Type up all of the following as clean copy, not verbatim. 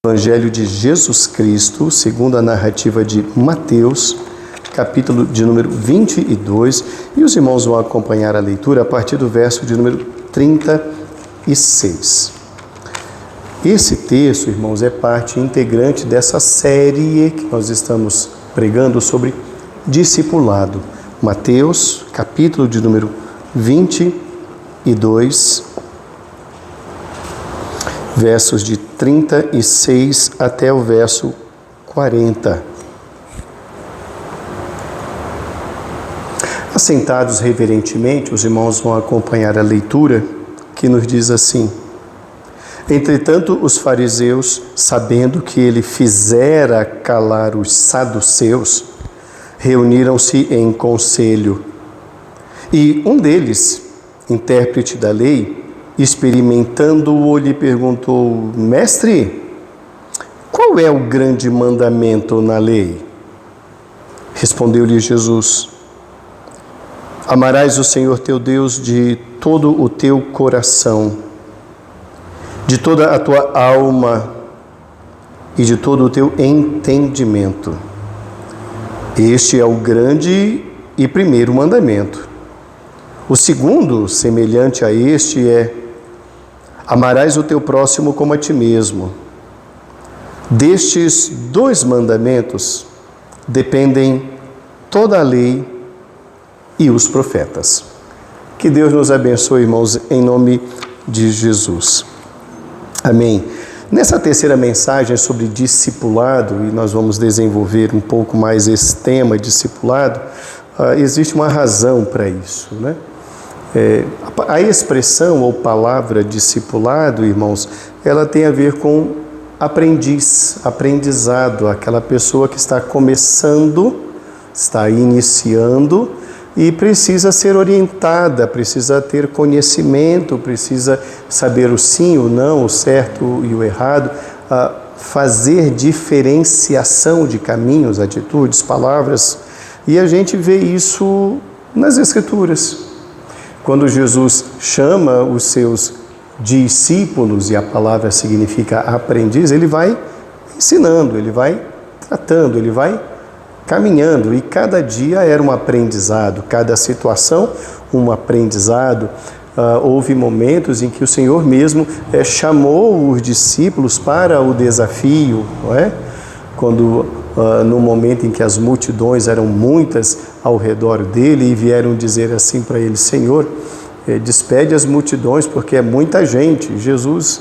Evangelho de Jesus Cristo, segundo a narrativa de Mateus, capítulo de número 22, e os irmãos vão acompanhar a leitura a partir do verso de número 36. Esse texto, irmãos, é parte integrante dessa série que nós estamos pregando sobre discipulado. Mateus, capítulo de número 22, versos de 36 até o verso 40. Assentados reverentemente, os irmãos vão acompanhar a leitura, que nos diz assim: Entretanto, os fariseus, sabendo que ele fizera calar os saduceus, reuniram-se em conselho. E um deles, intérprete da lei, experimentando-o, lhe perguntou: Mestre, qual é o grande mandamento na lei? Respondeu-lhe Jesus: Amarás o Senhor teu Deus de todo o teu coração, de toda a tua alma e de todo o teu entendimento. Este é o grande e primeiro mandamento. O segundo, semelhante a este, é: Amarás o teu próximo como a ti mesmo. Destes dois mandamentos dependem toda a lei e os profetas. Que Deus nos abençoe, irmãos, em nome de Jesus. Amém. Nessa terceira mensagem sobre discipulado, e nós vamos desenvolver um pouco mais esse tema, discipulado, existe uma razão para isso, né? A expressão ou palavra discipulado, irmãos, ela tem a ver com aprendizado, aquela pessoa que está começando, está iniciando e precisa ser orientada, precisa ter conhecimento, precisa saber o sim, o não, o certo e o errado, fazer diferenciação de caminhos, atitudes, palavras, e a gente vê isso nas Escrituras. Quando Jesus chama os seus discípulos, e a palavra significa aprendiz, ele vai ensinando, ele vai tratando, ele vai caminhando, e cada dia era um aprendizado, cada situação um aprendizado. Houve momentos em que o Senhor mesmo chamou os discípulos para o desafio, não é? Quando no momento em que as multidões eram muitas ao redor dele e vieram dizer assim para ele: Senhor, despede as multidões porque é muita gente. Jesus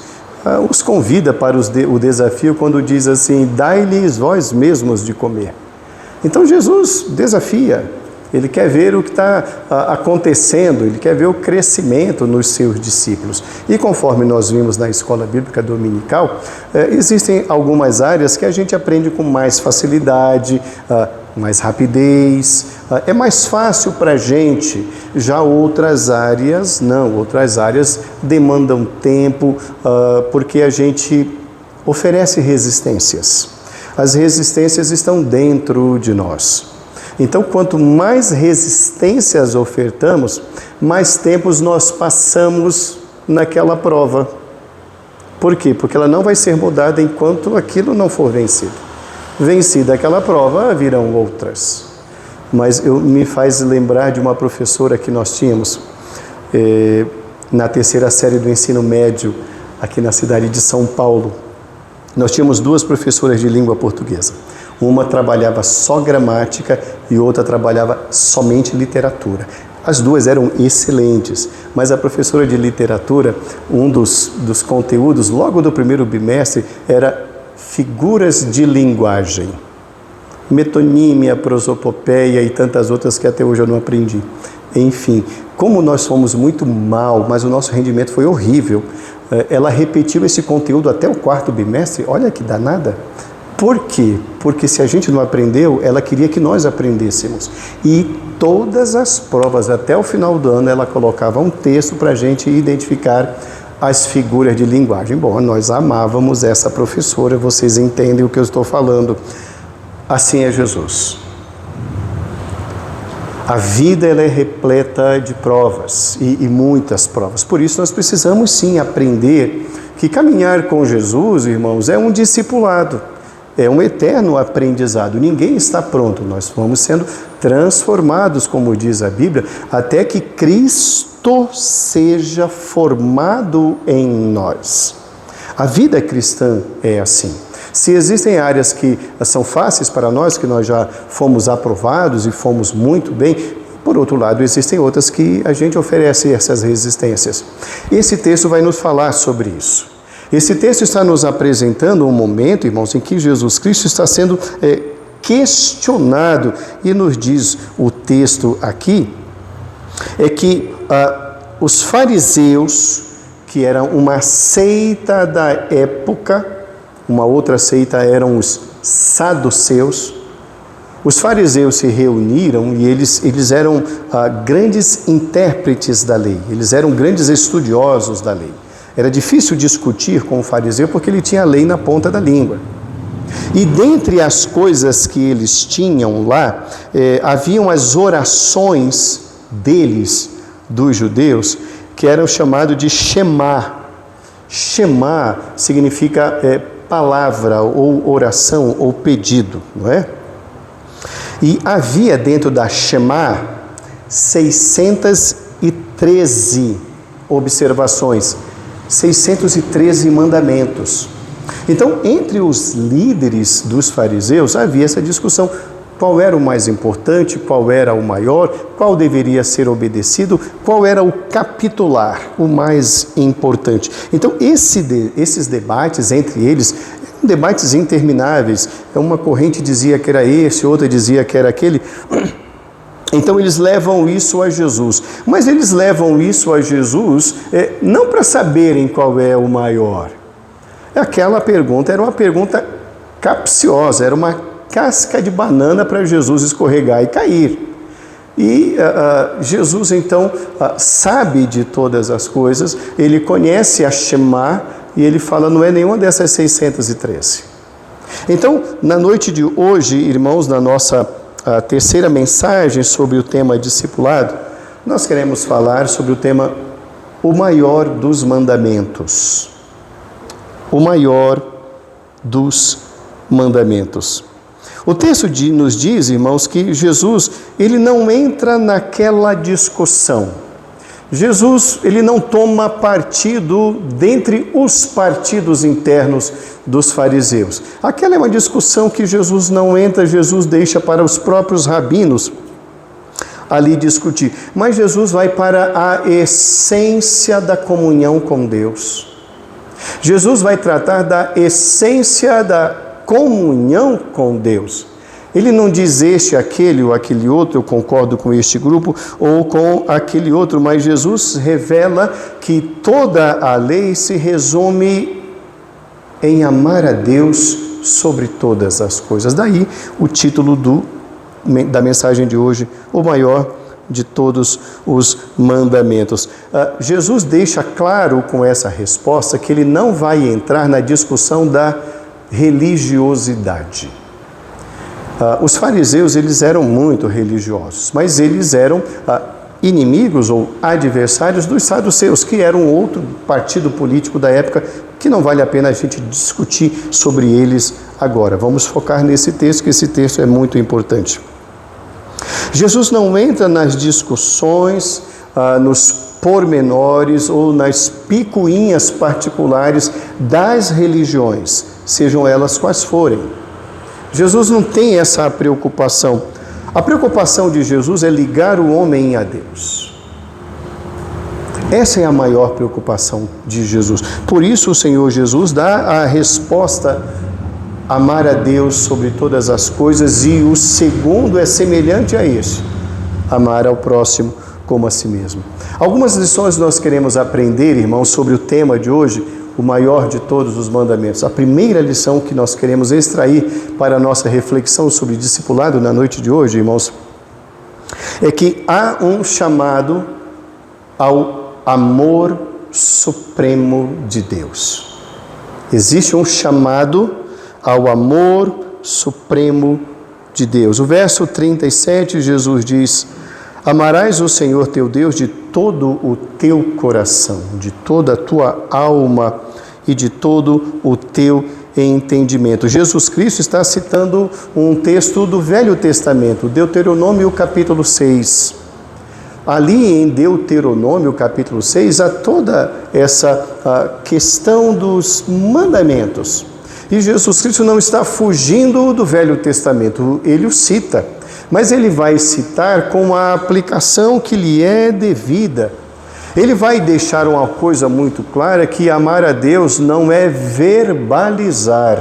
os convida para o desafio quando diz assim: dai-lhes vós mesmos de comer. Então Jesus desafia, ele quer ver o que está acontecendo, ele quer ver o crescimento nos seus discípulos. E conforme nós vimos na escola bíblica dominical, existem algumas áreas que a gente aprende com mais facilidade, mais rapidez, é mais fácil para a gente. Já outras áreas não, outras áreas demandam tempo, porque a gente oferece resistências. As resistências estão dentro de nós. Então, quanto mais resistências ofertamos, mais tempos nós passamos naquela prova. Por quê? Porque ela não vai ser mudada enquanto aquilo não for vencido. Vencida aquela prova, virão outras. Mas me faz lembrar de uma professora que nós tínhamos na terceira série do ensino médio, aqui na cidade de São Paulo. Nós tínhamos duas professoras de língua portuguesa. Uma trabalhava só gramática e outra trabalhava somente literatura. As duas eram excelentes, mas a professora de literatura, um dos conteúdos logo do primeiro bimestre era figuras de linguagem. Metonímia, prosopopeia e tantas outras que até hoje eu não aprendi. Enfim, como nós fomos muito mal, mas o nosso rendimento foi horrível, ela repetiu esse conteúdo até o quarto bimestre. Olha que danada. Por quê? Porque se a gente não aprendeu, ela queria que nós aprendêssemos. E todas as provas, até o final do ano, ela colocava um texto para a gente identificar as figuras de linguagem. Bom, nós amávamos essa professora, vocês entendem o que eu estou falando. Assim é Jesus. A vida ela é repleta de provas, e muitas provas. Por isso nós precisamos sim aprender que caminhar com Jesus, irmãos, é um discipulado, é um eterno aprendizado. Ninguém está pronto, nós vamos sendo transformados, como diz a Bíblia, até que Cristo seja formado em nós. A vida cristã é assim. Se existem áreas que são fáceis para nós, que nós já fomos aprovados e fomos muito bem, por outro lado, existem outras que a gente oferece essas resistências. Esse texto vai nos falar sobre isso. Esse texto está nos apresentando um momento, irmãos, em que Jesus Cristo está sendo questionado. E nos diz o texto aqui, é que os fariseus, que eram uma seita da época, uma outra seita eram os saduceus. Os fariseus se reuniram e eles eram grandes intérpretes da lei, eles eram grandes estudiosos da lei. Era difícil discutir com o fariseu porque ele tinha a lei na ponta da língua. E dentre as coisas que eles tinham lá, haviam as orações deles, dos judeus, que eram chamados de Shema. Shema significa palavra, ou oração, ou pedido, não é? E havia dentro da Shema 613 observações, 613 mandamentos. Então, entre os líderes dos fariseus, havia essa discussão. Qual era o mais importante, qual era o maior, qual deveria ser obedecido, qual era o capitular, o mais importante. Então, esses debates entre eles, debates intermináveis. Uma corrente dizia que era esse, outra dizia que era aquele. Então eles levam isso a Jesus. Mas eles levam isso a Jesus não para saberem qual é o maior. Aquela pergunta era uma pergunta capciosa, era uma casca de banana para Jesus escorregar e cair. E Jesus então sabe de todas as coisas, ele conhece a Shema e ele fala, não é nenhuma dessas 613. Então, na noite de hoje, irmãos, na nossa terceira mensagem sobre o tema discipulado, nós queremos falar sobre o tema o maior dos mandamentos. O maior dos mandamentos. O texto nos diz, irmãos, que Jesus, ele não entra naquela discussão. Jesus, ele não toma partido dentre os partidos internos dos fariseus. Aquela é uma discussão que Jesus não entra, Jesus deixa para os próprios rabinos ali discutir. Mas Jesus vai para a essência da comunhão com Deus. Jesus vai tratar da essência da comunhão com Deus. Ele não diz este, aquele ou aquele outro, eu concordo com este grupo ou com aquele outro, mas Jesus revela que toda a lei se resume em amar a Deus sobre todas as coisas. Daí o título da mensagem de hoje, o maior de todos os mandamentos. Jesus deixa claro com essa resposta que ele não vai entrar na discussão da religiosidade. Os fariseus, eles eram muito religiosos, mas eles eram inimigos ou adversários dos saduceus, que eram outro partido político da época, que não vale a pena a gente discutir sobre eles agora. Vamos focar nesse texto, que esse texto é muito importante. Jesus não entra nas discussões, nos pormenores ou nas picuinhas particulares das religiões, sejam elas quais forem. Jesus não tem essa preocupação. A preocupação de Jesus é ligar o homem a Deus. Essa é a maior preocupação de Jesus. Por isso o Senhor Jesus dá a resposta: amar a Deus sobre todas as coisas, e o segundo é semelhante a esse: amar ao próximo como a si mesmo. Algumas lições nós queremos aprender, irmãos, sobre o tema de hoje, o maior de todos os mandamentos. A primeira lição que nós queremos extrair para a nossa reflexão sobre discipulado na noite de hoje, irmãos, é que há um chamado ao amor supremo de Deus. Existe um chamado ao amor supremo de Deus. O verso 37, Jesus diz: amarás o Senhor teu Deus de todo o teu coração, de toda a tua alma e de todo o teu entendimento. Jesus Cristo está citando um texto do Velho Testamento, Deuteronômio capítulo 6. Ali em Deuteronômio capítulo 6 há toda essa questão dos mandamentos. E Jesus Cristo não está fugindo do Velho Testamento, ele o cita, mas ele vai citar com a aplicação que lhe é devida. Ele vai deixar uma coisa muito clara, que amar a Deus não é verbalizar.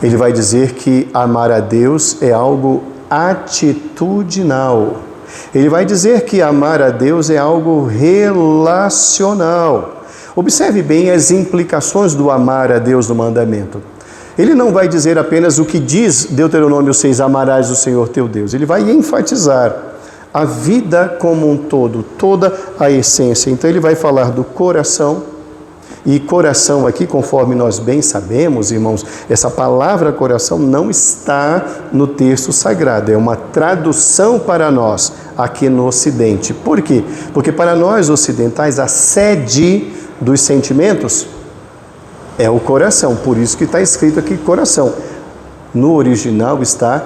Ele vai dizer que amar a Deus é algo atitudinal. Ele vai dizer que amar a Deus é algo relacional. Observe bem as implicações do amar a Deus no mandamento. Ele não vai dizer apenas o que diz Deuteronômio 6, amarás o Senhor teu Deus. Ele vai enfatizar a vida como um todo, toda a essência. Então ele vai falar do coração, e coração aqui, conforme nós bem sabemos, irmãos, essa palavra coração não está no texto sagrado, é uma tradução para nós aqui no Ocidente. Por quê? Porque para nós ocidentais a sede dos sentimentos é o coração, por isso que está escrito aqui coração. No original está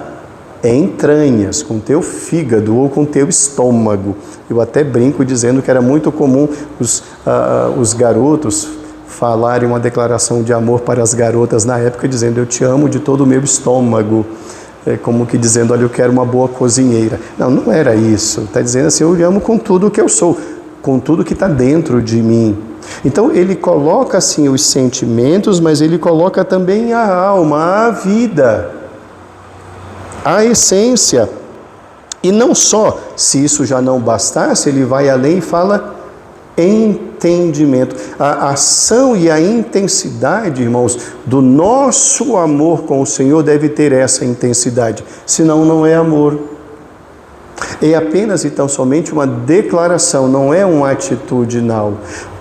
entranhas, com teu fígado ou com teu estômago. Eu até brinco dizendo que era muito comum os garotos falarem uma declaração de amor para as garotas na época, dizendo: eu te amo de todo o meu estômago. Como que dizendo: olha, eu quero uma boa cozinheira. Não, não era isso. Está dizendo assim: eu lhe amo com tudo o que eu sou, com tudo que está dentro de mim. Então ele coloca assim os sentimentos, mas ele coloca também a alma, a vida, a essência. E não só, se isso já não bastasse, ele vai além e fala entendimento. A ação e a intensidade, irmãos, do nosso amor com o Senhor deve ter essa intensidade, senão não é amor. É apenas então somente uma declaração, não é uma atitudinal.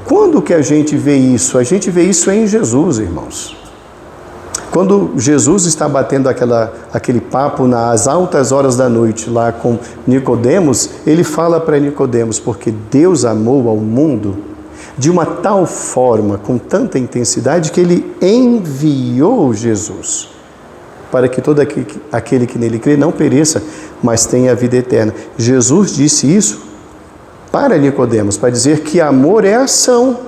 Quando que a gente vê isso? A gente vê isso em Jesus, irmãos. Quando Jesus está batendo aquele papo nas altas horas da noite lá com Nicodemos, ele fala para Nicodemos: porque Deus amou ao mundo de uma tal forma, com tanta intensidade, que ele enviou Jesus, para que todo aquele que nele crê não pereça, mas tenha a vida eterna. Jesus disse isso para Nicodemos, para dizer que amor é ação,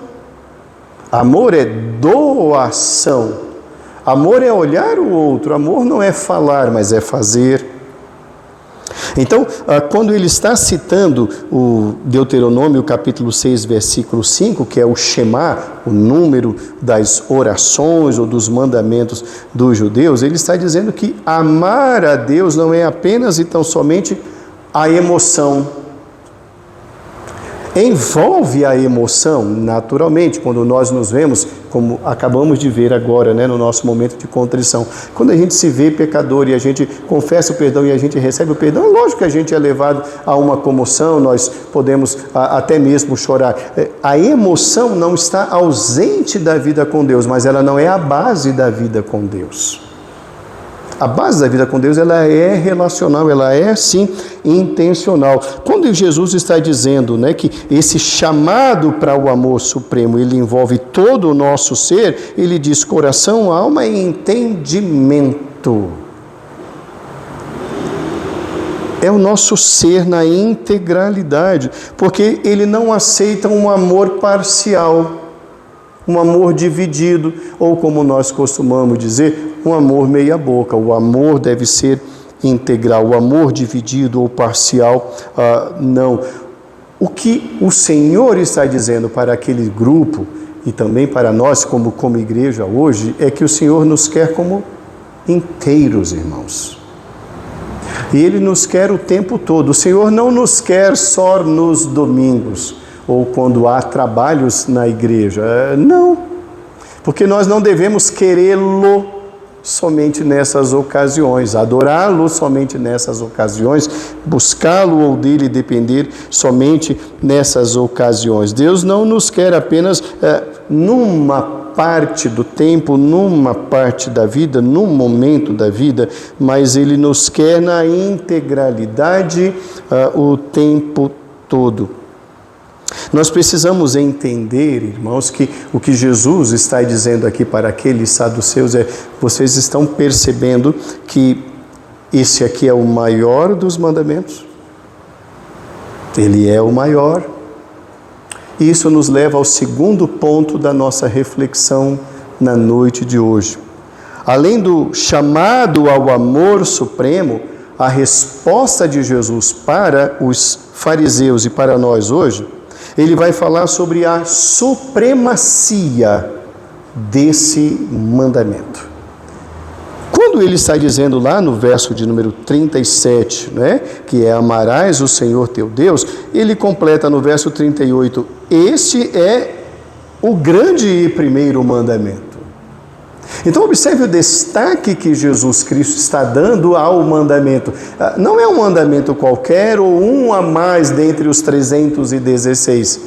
amor é doação. Amor é olhar o outro, amor não é falar, mas é fazer. Então, quando ele está citando o Deuteronômio capítulo 6, versículo 5, que é o Shema, o número das orações ou dos mandamentos dos judeus, ele está dizendo que amar a Deus não é apenas e tão somente a emoção. Envolve a emoção, naturalmente, quando nós nos vemos, como acabamos de ver agora, no nosso momento de contrição. Quando a gente se vê pecador e a gente confessa o perdão e a gente recebe o perdão, é lógico que a gente é levado a uma comoção, nós podemos até mesmo chorar. A emoção não está ausente da vida com Deus, mas ela não é a base da vida com Deus. A base da vida com Deus, ela é relacional, ela é, sim, intencional. Quando Jesus está dizendo, que esse chamado para o amor supremo, ele envolve todo o nosso ser, ele diz coração, alma e entendimento. É o nosso ser na integralidade, porque ele não aceita um amor parcial, um amor dividido, ou como nós costumamos dizer, um amor meia boca. O amor deve ser integral, o amor dividido ou parcial, não. O que o Senhor está dizendo para aquele grupo, e também para nós como igreja hoje, é que o Senhor nos quer como inteiros, irmãos. E Ele nos quer o tempo todo. O Senhor não nos quer só nos domingos, ou quando há trabalhos na igreja. Não, porque nós não devemos querê-lo somente nessas ocasiões, adorá-lo somente nessas ocasiões, buscá-lo ou dele depender somente nessas ocasiões. Deus não nos quer apenas numa parte do tempo, numa parte da vida, num momento da vida, mas Ele nos quer na integralidade o tempo todo. Nós precisamos entender, irmãos, que o que Jesus está dizendo aqui para aqueles saduceus é: vocês estão percebendo que esse aqui é o maior dos mandamentos? Ele é o maior. Isso nos leva ao segundo ponto da nossa reflexão na noite de hoje. Além do chamado ao amor supremo, a resposta de Jesus para os fariseus e para nós hoje, ele vai falar sobre a supremacia desse mandamento. Quando ele está dizendo lá no verso de número 37, que é amarás o Senhor teu Deus, ele completa no verso 38, este é o grande e primeiro mandamento. Então observe o destaque que Jesus Cristo está dando ao mandamento. Não é um mandamento qualquer ou um a mais dentre os 316.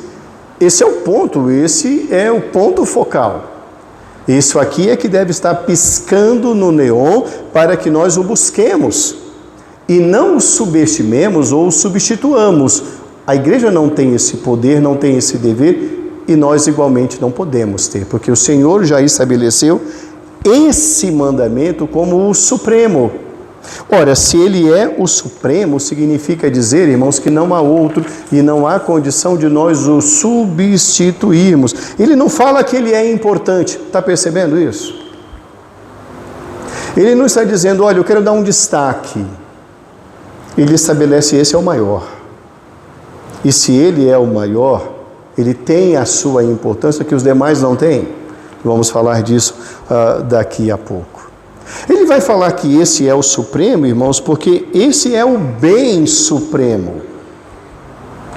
Esse é o ponto focal. Isso aqui é que deve estar piscando no neon para que nós o busquemos e não o subestimemos ou o substituamos. A igreja não tem esse poder, não tem esse dever e nós igualmente não podemos ter, porque o Senhor já estabeleceu esse mandamento como o supremo. Ora, se ele é o supremo, significa dizer, irmãos, que não há outro e não há condição de nós o substituirmos. Ele não fala que ele é importante, está percebendo isso? Ele não está dizendo, olha, eu quero dar um destaque. Ele estabelece, esse é o maior. E se ele é o maior, ele tem a sua importância que os demais não têm. Vamos falar disso daqui a pouco. Ele vai falar que esse é o supremo, irmãos, porque esse é o bem supremo.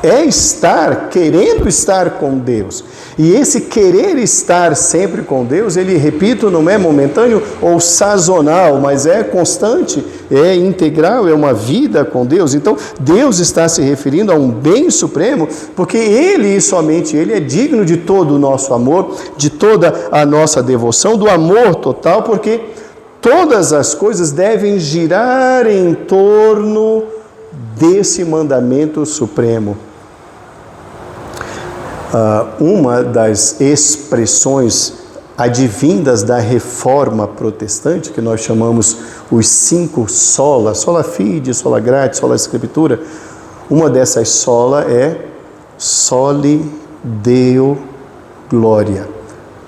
É estar, querendo estar com Deus. E esse querer estar sempre com Deus, ele, repito, não é momentâneo ou sazonal, mas é constante, é integral, é uma vida com Deus. Então, Deus está se referindo a um bem supremo, porque Ele e somente Ele é digno de todo o nosso amor, de toda a nossa devoção, do amor total, porque todas as coisas devem girar em torno desse mandamento supremo. Uma das expressões advindas da reforma protestante, que nós chamamos os 5 sola, sola fide, sola gratia, sola escritura, uma dessas sola é soli Deo gloria,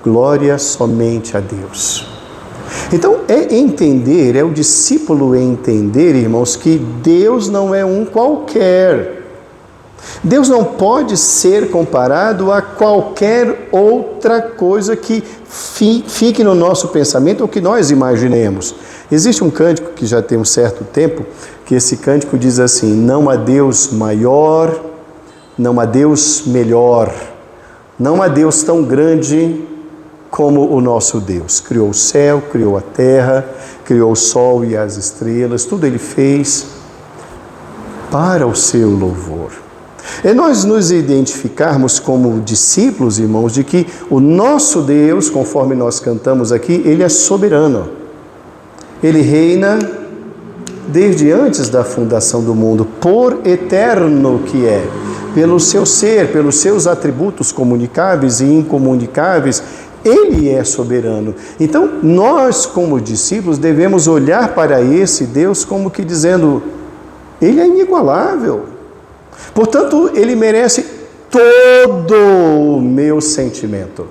glória somente a Deus. Então, é o discípulo entender, irmãos, que Deus não é um qualquer. Deus não pode ser comparado a qualquer outra coisa que fique no nosso pensamento ou que nós imaginemos. Existe um cântico que já tem um certo tempo, que esse cântico diz assim: não há Deus maior, não há Deus melhor, não há Deus tão grande como o nosso Deus. Criou o céu, criou a terra, criou o sol e as estrelas, tudo Ele fez para o seu louvor. É nós nos identificarmos como discípulos, irmãos, de que o nosso Deus, conforme nós cantamos aqui, Ele é soberano. Ele reina desde antes da fundação do mundo, por eterno que é, pelo seu ser, pelos seus atributos comunicáveis e incomunicáveis, Ele é soberano. Então, nós como discípulos devemos olhar para esse Deus como que dizendo, Ele é inigualável. Portanto, Ele merece todo o meu sentimento.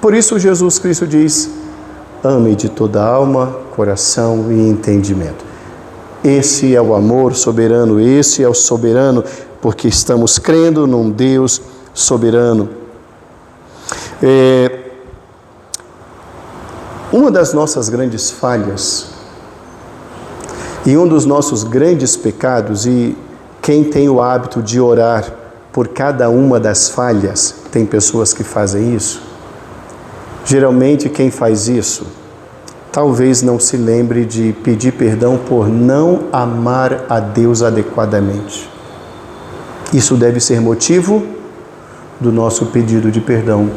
Por isso Jesus Cristo diz, ame de toda alma, coração e entendimento. Esse é o amor soberano, esse é o soberano, porque estamos crendo num Deus soberano. Uma das nossas grandes falhas e um dos nossos grandes pecados, e quem tem o hábito de orar por cada uma das falhas, tem pessoas que fazem isso, geralmente quem faz isso, talvez não se lembre de pedir perdão por não amar a Deus adequadamente. Isso deve ser motivo do nosso pedido de perdão.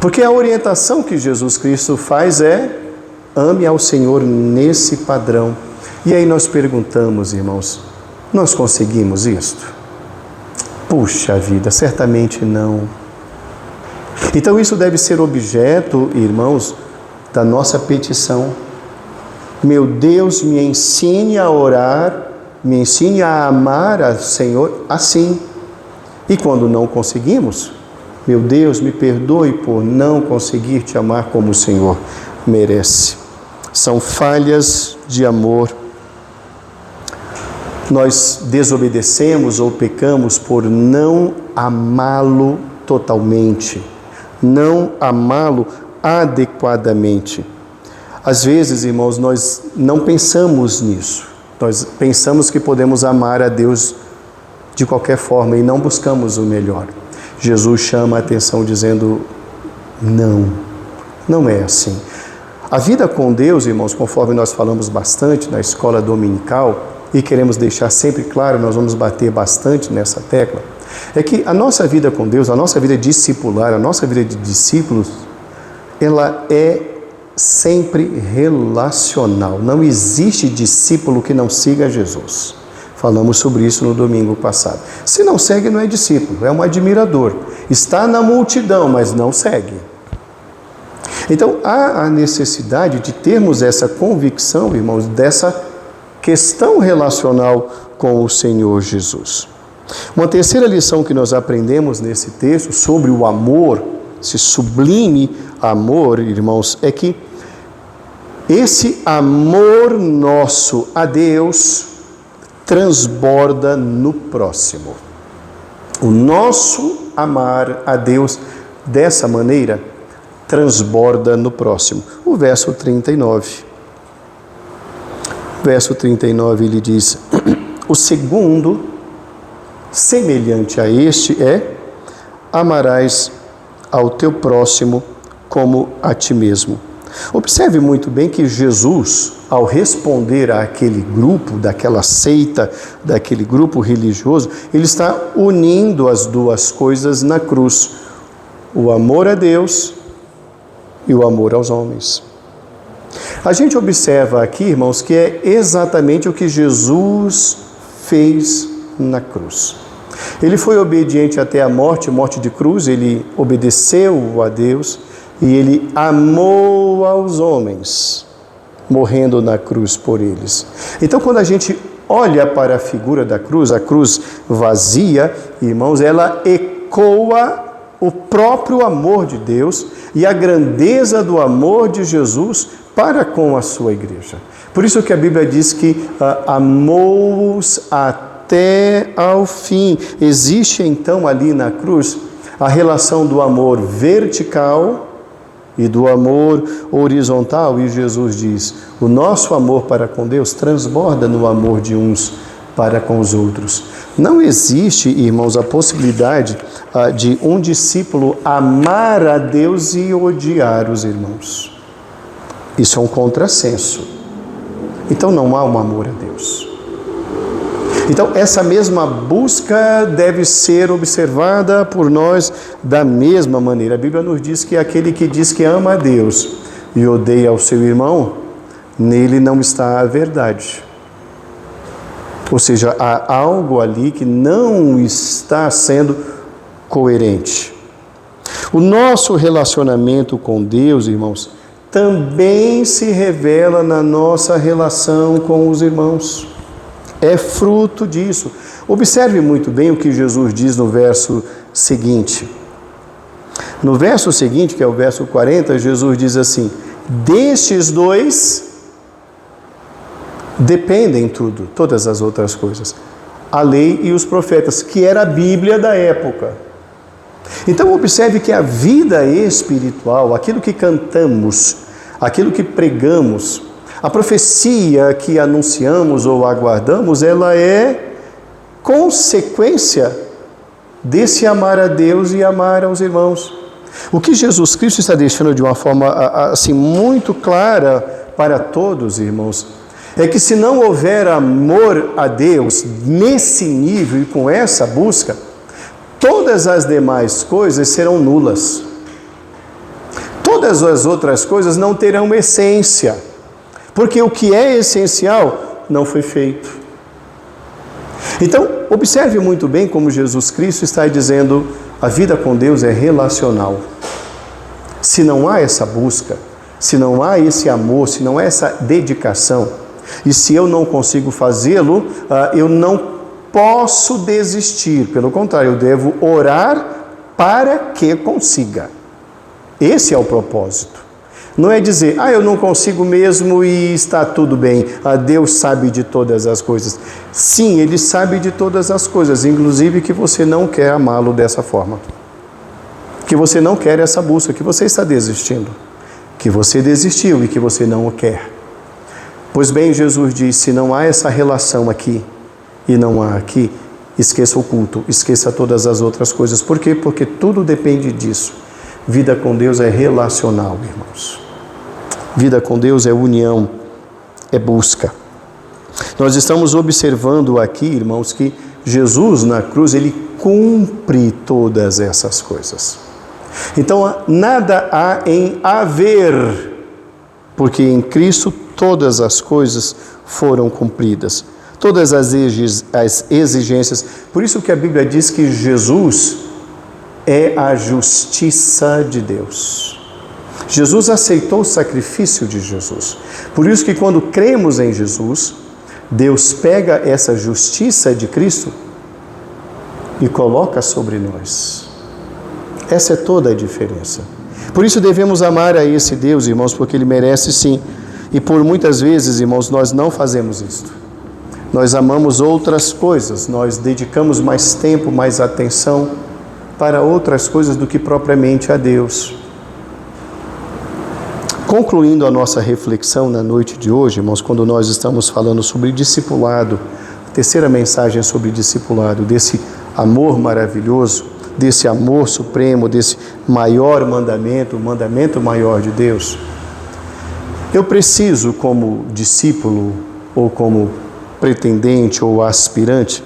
Porque a orientação que Jesus Cristo faz é, ame ao Senhor nesse padrão. E aí nós perguntamos, irmãos, nós conseguimos isto? Puxa vida, certamente não. Então isso deve ser objeto, irmãos, da nossa petição. Meu Deus, me ensine a orar, me ensine a amar ao Senhor assim. E quando não conseguimos, meu Deus, me perdoe por não conseguir te amar como o Senhor merece. São falhas de amor. Nós desobedecemos ou pecamos por não amá-lo totalmente, não amá-lo adequadamente. Às vezes, irmãos, nós não pensamos nisso. Nós pensamos que podemos amar a Deus de qualquer forma e não buscamos o melhor. Jesus chama a atenção dizendo, não é assim. A vida com Deus, irmãos, conforme nós falamos bastante na escola dominical, e queremos deixar sempre claro, nós vamos bater bastante nessa tecla, é que a nossa vida com Deus, a nossa vida discipular, a nossa vida de discípulos, ela é sempre relacional. Não existe discípulo que não siga Jesus. Falamos sobre isso no domingo passado. Se não segue, não é discípulo, é um admirador. Está na multidão, mas não segue. Então, há a necessidade de termos essa convicção, irmãos, dessa questão relacional com o Senhor Jesus. Uma terceira lição que nós aprendemos nesse texto sobre o amor, esse sublime amor, irmãos, é que esse amor nosso a Deus transborda no próximo. O nosso amar a Deus dessa maneira transborda no próximo. O verso 39. Verso 39, ele diz, o segundo, semelhante a este, é, amarás ao teu próximo como a ti mesmo. Observe muito bem que Jesus, ao responder àquele grupo, daquela seita, daquele grupo religioso, ele está unindo as duas coisas na cruz, o amor a Deus e o amor aos homens. A gente observa aqui, irmãos, que é exatamente o que Jesus fez na cruz. Ele foi obediente até a morte de cruz, ele obedeceu a Deus e ele amou aos homens, morrendo na cruz por eles. Então, quando a gente olha para a figura da cruz, a cruz vazia, irmãos, ela ecoa o próprio amor de Deus e a grandeza do amor de Jesus para com a sua igreja. Por isso que a Bíblia diz que amou-os até ao fim. Existe então ali na cruz a relação do amor vertical e do amor horizontal, e Jesus diz, o nosso amor para com Deus transborda no amor de uns para com os outros. Não existe, irmãos, a possibilidade de um discípulo amar a Deus e odiar os irmãos. Isso é um contrassenso. Então não há um amor a Deus. Então essa mesma busca deve ser observada por nós da mesma maneira. A Bíblia nos diz que aquele que diz que ama a Deus e odeia o seu irmão, nele não está a verdade. Ou seja, há algo ali que não está sendo coerente. O nosso relacionamento com Deus, irmãos, também se revela na nossa relação com os irmãos. É fruto disso. Observe muito bem o que Jesus diz no verso seguinte. No verso seguinte, que é o verso 40, Jesus diz assim, destes dois dependem todas as outras coisas. A lei e os profetas, que era a Bíblia da época. Então observe que a vida espiritual, aquilo que cantamos, aquilo que pregamos, a profecia que anunciamos ou aguardamos, ela é consequência desse amar a Deus e amar aos irmãos. O que Jesus Cristo está deixando de uma forma assim muito clara para todos, irmãos, é que se não houver amor a Deus nesse nível e com essa busca, todas as demais coisas serão nulas. Todas as outras coisas não terão essência, porque o que é essencial não foi feito. Então, observe muito bem como Jesus Cristo está dizendo: a vida com Deus é relacional. Se não há essa busca, se não há esse amor, se não há essa dedicação, e se eu não consigo fazê-lo, eu não posso desistir. Pelo contrário, eu devo orar para que consiga. Esse é o propósito. Não é dizer, eu não consigo mesmo e está tudo bem. Deus sabe de todas as coisas. Sim, Ele sabe de todas as coisas, inclusive que você não quer amá-lo dessa forma. Que você não quer essa busca, que você está desistindo. Que você desistiu e que você não o quer. Pois bem, Jesus diz, se não há essa relação aqui e não há aqui, esqueça o culto, esqueça todas as outras coisas. Por quê? Porque tudo depende disso. Vida com Deus é relacional, irmãos. Vida com Deus é união, é busca. Nós estamos observando aqui, irmãos, que Jesus na cruz, Ele cumpre todas essas coisas. Então, nada há em haver, porque em Cristo todas as coisas foram cumpridas. Todas as exigências. Por isso que a Bíblia diz que Jesus é a justiça de Deus. Jesus aceitou o sacrifício de Jesus. Por isso que quando cremos em Jesus, Deus pega essa justiça de Cristo e coloca sobre nós. Essa é toda a diferença. Por isso devemos amar a esse Deus, irmãos, porque Ele merece sim. E por muitas vezes, irmãos, nós não fazemos isto. Nós amamos outras coisas, nós dedicamos mais tempo, mais atenção para outras coisas do que propriamente a Deus. Concluindo a nossa reflexão na noite de hoje, irmãos, quando nós estamos falando sobre discipulado, a terceira mensagem sobre discipulado, desse amor maravilhoso, desse amor supremo, desse maior mandamento, o mandamento maior de Deus, eu preciso, como discípulo, ou como pretendente ou aspirante,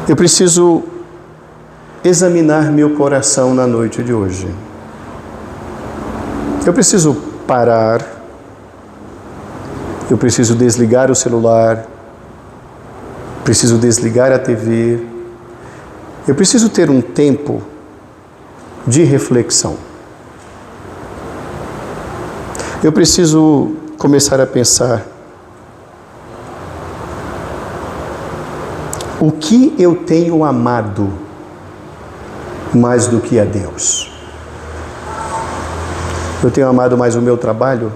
eu preciso examinar meu coração na noite de hoje. Eu preciso parar, eu preciso desligar o celular, preciso desligar a TV, eu preciso ter um tempo de reflexão. Eu preciso começar a pensar: o que eu tenho amado mais do que a Deus? Eu tenho amado mais o meu trabalho?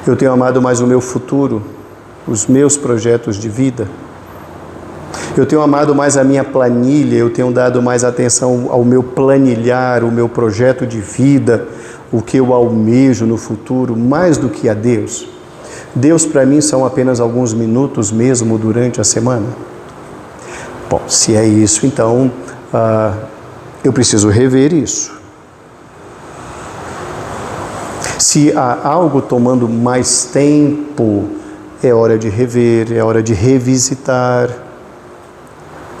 Eu tenho amado mais o meu futuro, os meus projetos de vida? Eu tenho amado mais a minha planilha, eu tenho dado mais atenção ao meu planilhar, o meu projeto de vida, o que eu almejo no futuro, mais do que a Deus? Deus para mim são apenas alguns minutos mesmo durante a semana? Bom, se é isso, então eu preciso rever isso. Se há algo tomando mais tempo, é hora de rever, é hora de revisitar,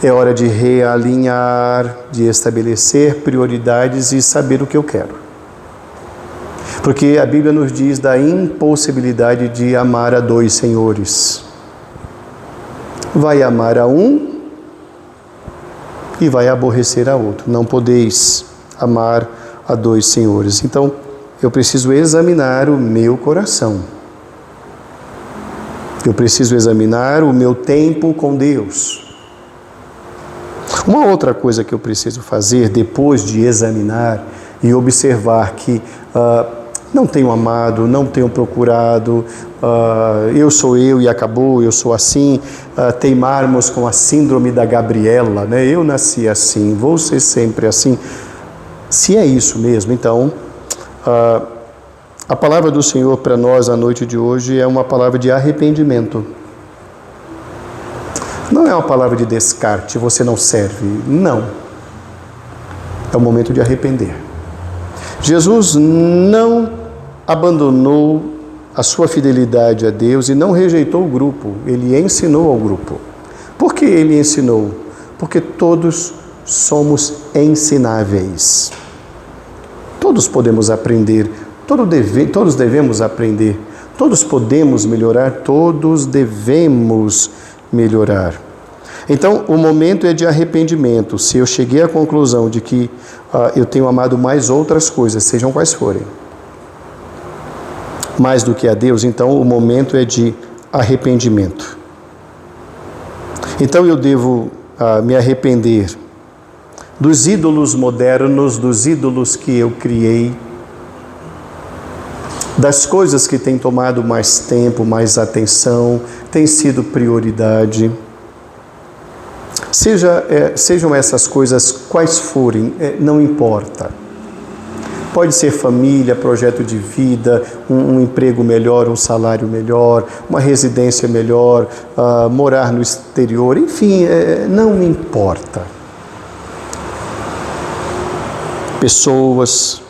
é hora de realinhar, de estabelecer prioridades e saber o que eu quero. Porque a Bíblia nos diz da impossibilidade de amar a dois senhores. Vai amar a um e vai aborrecer a outro. Não podeis amar a dois senhores. Então, eu preciso examinar o meu coração. Eu preciso examinar o meu tempo com Deus. Uma outra coisa que eu preciso fazer depois de examinar e observar que não tenho amado, não tenho procurado, eu sou eu e acabou, eu sou assim, teimarmos com a síndrome da Gabriela, né? Eu nasci assim, vou ser sempre assim. Se é isso mesmo, então, a palavra do Senhor para nós na noite de hoje é uma palavra de arrependimento. Não é uma palavra de descarte, você não serve, não. É o momento de arrepender. Jesus não abandonou a sua fidelidade a Deus e não rejeitou o grupo, ele ensinou ao grupo. Por que ele ensinou? Porque todos somos ensináveis. Todos podemos aprender, todos devemos aprender, Todos podemos melhorar, todos devemos melhorar. Então, o momento é de arrependimento. Se eu cheguei à conclusão de que eu tenho amado mais outras coisas, sejam quais forem, mais do que a Deus, então o momento é de arrependimento. Então eu devo me arrepender dos ídolos modernos, dos ídolos que eu criei, das coisas que têm tomado mais tempo, mais atenção, têm sido prioridade. Sejam essas coisas quais forem, não importa. Pode ser família, projeto de vida, um emprego melhor, um salário melhor, uma residência melhor, morar no exterior, enfim, não me importa. Pessoas.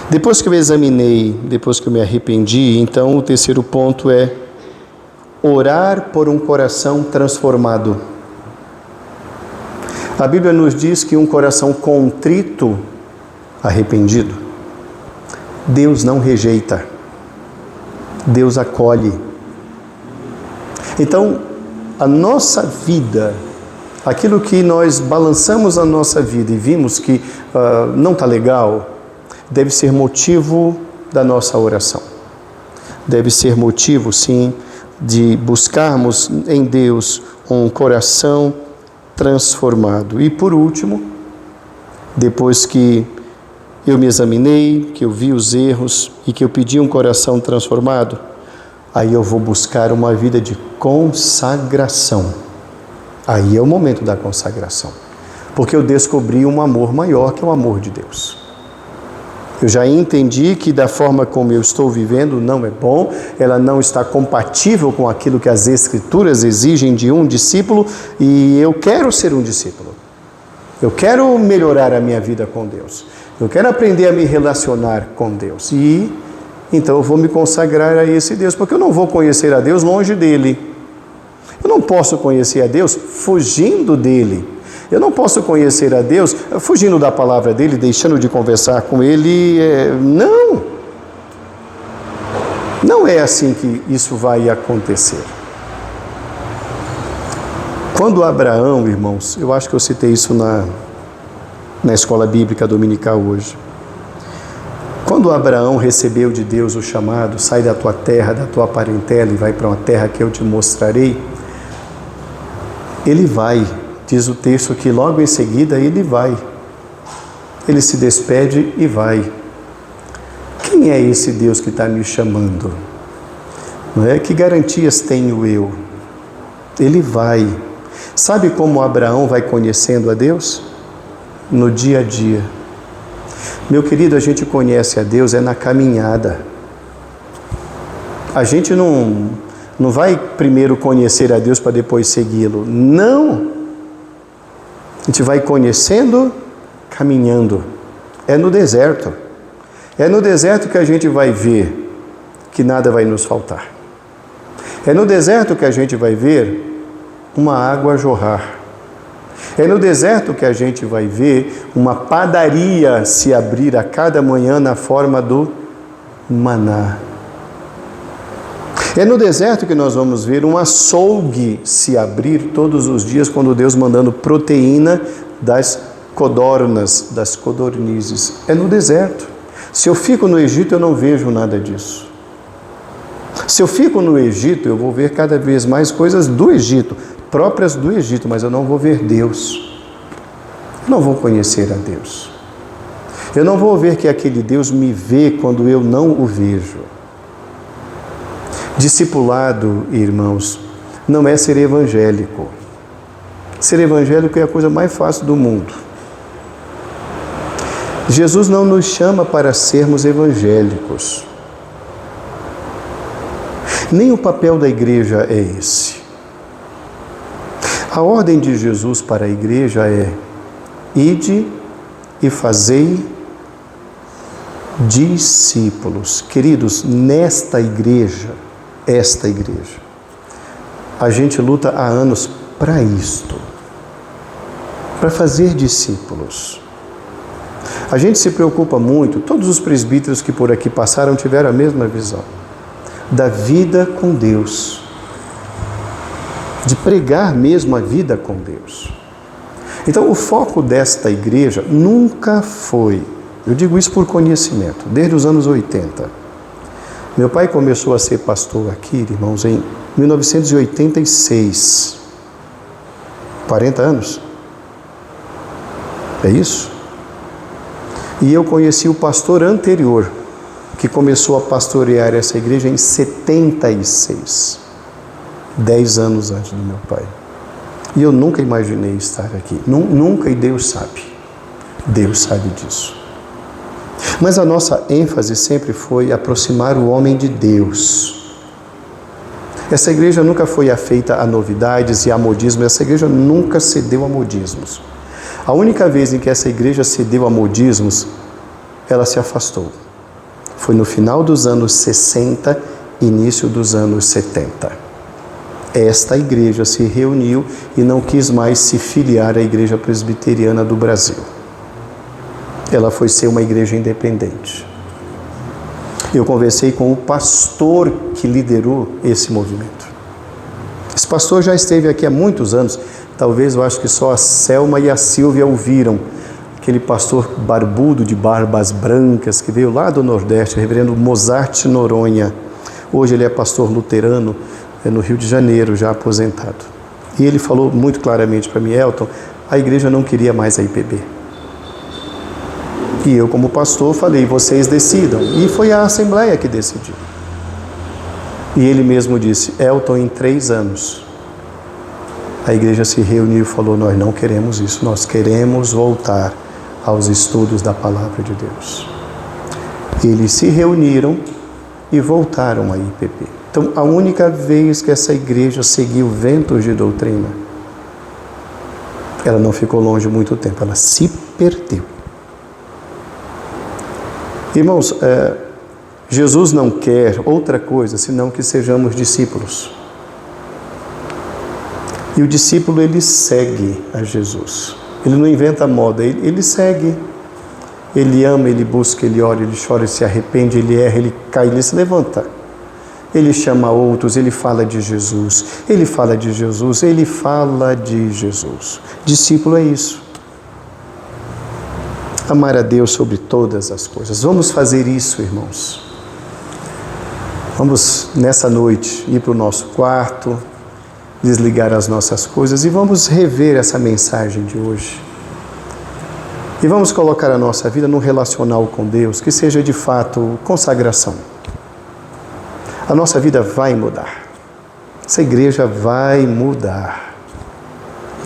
Depois que eu examinei, depois que eu me arrependi, então o terceiro ponto é orar por um coração transformado. A Bíblia nos diz que um coração contrito, arrependido, Deus não rejeita, Deus acolhe. Então, a nossa vida, aquilo que nós balançamos a nossa vida e vimos que não está legal, deve ser motivo da nossa oração. Deve ser motivo, sim, de buscarmos em Deus um coração transformado. E por último, depois que eu me examinei, que eu vi os erros e que eu pedi um coração transformado, aí eu vou buscar uma vida de consagração. Aí é o momento da consagração. Porque eu descobri um amor maior que o amor de Deus. Eu já entendi que da forma como eu estou vivendo não é bom, ela não está compatível com aquilo que as Escrituras exigem de um discípulo, e eu quero ser um discípulo. Eu quero melhorar a minha vida com Deus. Eu quero aprender a me relacionar com Deus. E então eu vou me consagrar a esse Deus, porque eu não vou conhecer a Deus longe dele. Eu não posso conhecer a Deus fugindo dele. Eu não posso conhecer a Deus fugindo da palavra dele, deixando de conversar com ele. Não! Não é assim que isso vai acontecer. Quando Abraão, irmãos, eu acho que eu citei isso na escola bíblica dominical hoje. Quando Abraão recebeu de Deus o chamado, sai da tua terra, da tua parentela e vai para uma terra que eu te mostrarei, ele vai. Diz o texto que logo em seguida ele vai. Ele se despede e vai. Quem é esse Deus que está me chamando? Não é? Que garantias tenho eu? Ele vai. Sabe como Abraão vai conhecendo a Deus? No dia a dia. Meu querido, a gente conhece a Deus na caminhada. A gente não vai primeiro conhecer a Deus para depois segui-lo. Não! A gente vai conhecendo, caminhando. É no deserto. É no deserto que a gente vai ver que nada vai nos faltar. É no deserto que a gente vai ver uma água jorrar. É no deserto que a gente vai ver uma padaria se abrir a cada manhã na forma do maná. É no deserto que nós vamos ver um açougue se abrir todos os dias, quando Deus mandando proteína das codornas, das codornizes. É no deserto. Se eu fico no Egito, eu não vejo nada disso. Se eu fico no Egito, eu vou ver cada vez mais coisas do Egito, próprias do Egito, mas eu não vou ver Deus. Eu não vou conhecer a Deus. Eu não vou ver que aquele Deus me vê quando eu não o vejo. Discipulado, irmãos, não é ser evangélico. Ser evangélico é a coisa mais fácil do mundo. Jesus não nos chama para sermos evangélicos. Nem o papel da igreja é esse. A ordem de Jesus para a igreja é: ide e fazei discípulos. Queridos, nesta igreja, esta igreja, a gente luta há anos para isto, para fazer discípulos. A gente se preocupa muito, todos os presbíteros que por aqui passaram tiveram a mesma visão, da vida com Deus, de pregar mesmo a vida com Deus. Então, o foco desta igreja nunca foi, eu digo isso por conhecimento, desde os anos 80. Meu pai começou a ser pastor aqui, irmãos, em 1986. 40 anos? É isso? E eu conheci o pastor anterior, que começou a pastorear essa igreja em 76. 10 anos antes do meu pai. E eu nunca imaginei estar aqui. Nunca, e Deus sabe. Deus sabe disso. Mas a nossa ênfase sempre foi aproximar o homem de Deus. Essa igreja nunca foi afeita a novidades e a modismo. Essa igreja nunca cedeu a modismos. A única vez em que essa igreja cedeu a modismos, ela se afastou. Foi no final dos anos 60, início dos anos 70. Esta igreja se reuniu e não quis mais se filiar à Igreja Presbiteriana do Brasil. Ela foi ser uma igreja independente. Eu conversei com o pastor que liderou esse movimento. Esse pastor já esteve aqui há muitos anos. Talvez eu acho que só a Selma e a Silvia ouviram. Aquele pastor barbudo de barbas brancas que veio lá do Nordeste, o reverendo Mozart Noronha. Hoje ele é pastor luterano no Rio de Janeiro, já aposentado. E ele falou muito claramente para mim: Elton, a igreja não queria mais a IPB. E eu, como pastor, falei: vocês decidam. E foi a Assembleia que decidiu. E ele mesmo disse: Elton, em 3 anos, a igreja se reuniu e falou: nós não queremos isso, nós queremos voltar aos estudos da Palavra de Deus. Eles se reuniram e voltaram à IPB. Então, a única vez que essa igreja seguiu ventos de doutrina, ela não ficou longe muito tempo, ela se perdeu. Irmãos, Jesus não quer outra coisa senão que sejamos discípulos. E o discípulo, ele segue a Jesus. Ele não inventa moda, ele segue. Ele ama, ele busca, ele ora, ele chora, ele se arrepende, ele erra, ele cai, ele se levanta. Ele chama outros, ele fala de Jesus, ele fala de Jesus, ele fala de Jesus. Discípulo é isso. Amar a Deus sobre todas as coisas. Vamos fazer isso, irmãos. Vamos, nessa noite, ir para o nosso quarto, desligar as nossas coisas e vamos rever essa mensagem de hoje. E vamos colocar a nossa vida num relacional com Deus, que seja de fato consagração. A nossa vida vai mudar. Essa igreja vai mudar.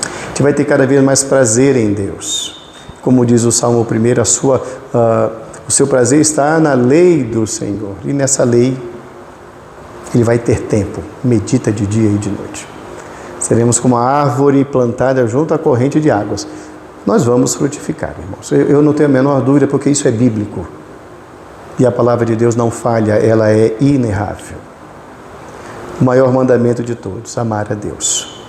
A gente vai ter cada vez mais prazer em Deus. Como diz o Salmo 1, o seu prazer está na lei do Senhor. E nessa lei, ele vai ter tempo. Medita de dia e de noite. Seremos como a árvore plantada junto à corrente de águas. Nós vamos frutificar, irmãos. Eu não tenho a menor dúvida, porque isso é bíblico. E a palavra de Deus não falha, ela é inerrável. O maior mandamento de todos, amar a Deus.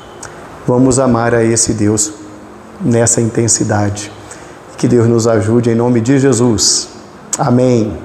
Vamos amar a esse Deus nessa intensidade. Que Deus nos ajude em nome de Jesus. Amém.